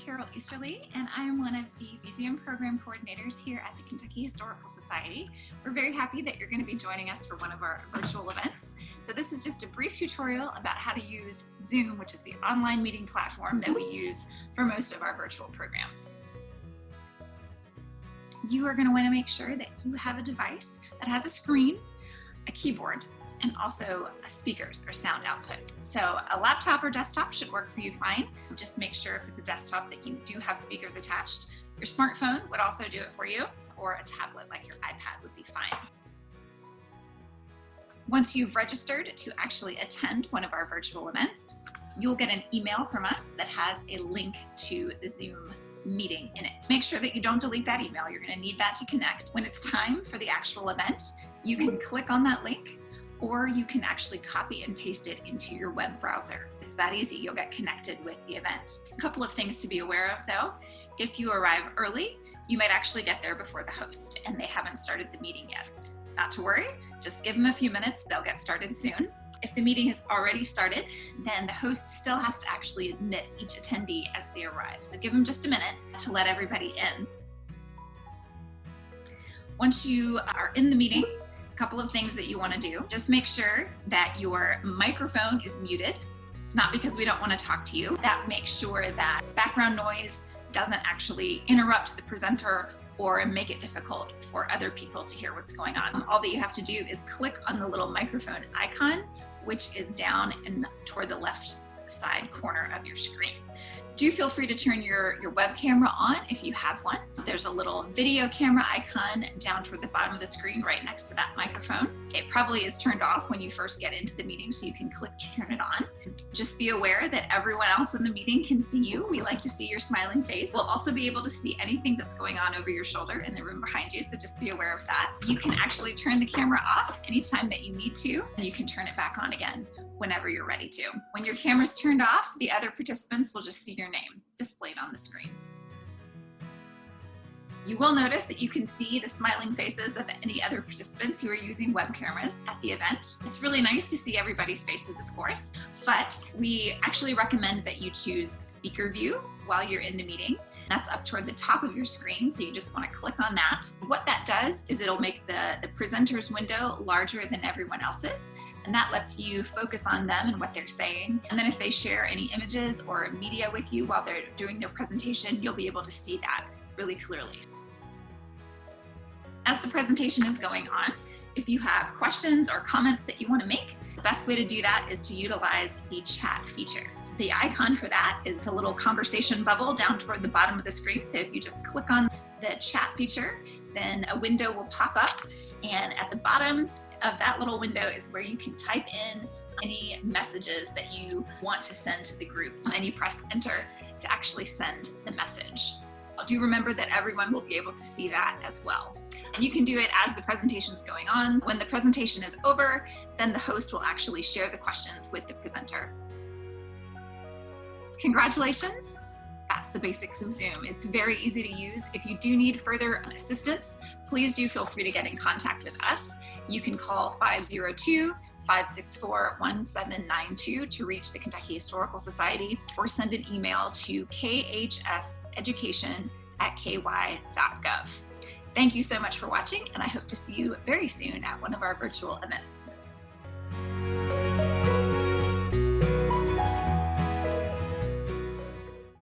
Carol Easterly, and I'm one of the museum program coordinators here at the Kentucky Historical Society. We're very happy that you're going to be joining us for one of our virtual events. So this is just a brief tutorial about how to use Zoom, which is the online meeting platform that we use for most of our virtual programs. You are going to want to make sure that you have a device that has a screen, a keyboard, and also speakers or sound output. So a laptop or desktop should work for you fine. Just make sure if it's a desktop that you do have speakers attached. Your smartphone would also do it for you, or a tablet like your iPad would be fine. Once you've registered to actually attend one of our virtual events, you'll get an email from us that has a link to the Zoom meeting in it. Make sure that you don't delete that email. You're going to need that to connect. When it's time for the actual event, you can click on that link, or you can actually copy and paste it into your web browser. It's that easy. You'll get connected with the event. A couple of things to be aware of though. If you arrive early, you might actually get there before the host and they haven't started the meeting yet. Not to worry, just give them a few minutes, they'll get started soon. If the meeting has already started, then the host still has to actually admit each attendee as they arrive. So give them just a minute to let everybody in. Once you are in the meeting, couple of things that you want to do. Just make sure that your microphone is muted. It's not because we don't want to talk to you. That makes sure that background noise doesn't actually interrupt the presenter or make it difficult for other people to hear what's going on. All that you have to do is click on the little microphone icon, which is down toward the left side corner of your screen. Do feel free to turn your web camera on if you have one. There's a little video camera icon down toward the bottom of the screen right next to that microphone. It probably is turned off when you first get into the meeting, so you can click to turn it on. Just be aware that everyone else in the meeting can see you. We like to see your smiling face. We'll also be able to see anything that's going on over your shoulder in the room behind you, so just be aware of that. You can actually turn the camera off anytime that you need to, and you can turn it back on again whenever you're ready to. When your camera's turned off, the other participants will just see your name displayed on the screen. You will notice that you can see the smiling faces of any other participants who are using web cameras at the event. It's really nice to see everybody's faces, of course, but we actually recommend that you choose speaker view while you're in the meeting. That's up toward the top of your screen, so you just want to click on that. What that does is it'll make the presenter's window larger than everyone else's, and that lets you focus on them and what they're saying. And then if they share any images or media with you while they're doing their presentation, you'll be able to see that really clearly. As the presentation is going on, if you have questions or comments that you want to make, the best way to do that is to utilize the chat feature. The icon for that is a little conversation bubble down toward the bottom of the screen. So if you just click on the chat feature, then a window will pop up, and at the bottom of that little window is where you can type in any messages that you want to send to the group, and you press enter to actually send the message. Do remember that everyone will be able to see that as well. And you can do it as the presentation is going on. When the presentation is over, then the host will actually share the questions with the presenter. Congratulations. That's the basics of Zoom. It's very easy to use. If you do need further assistance, please do feel free to get in contact with us. You can call 502-564-1792 to reach the Kentucky Historical Society, or send an email to khseducation@ky.gov. Thank you so much for watching, and I hope to see you very soon at one of our virtual events.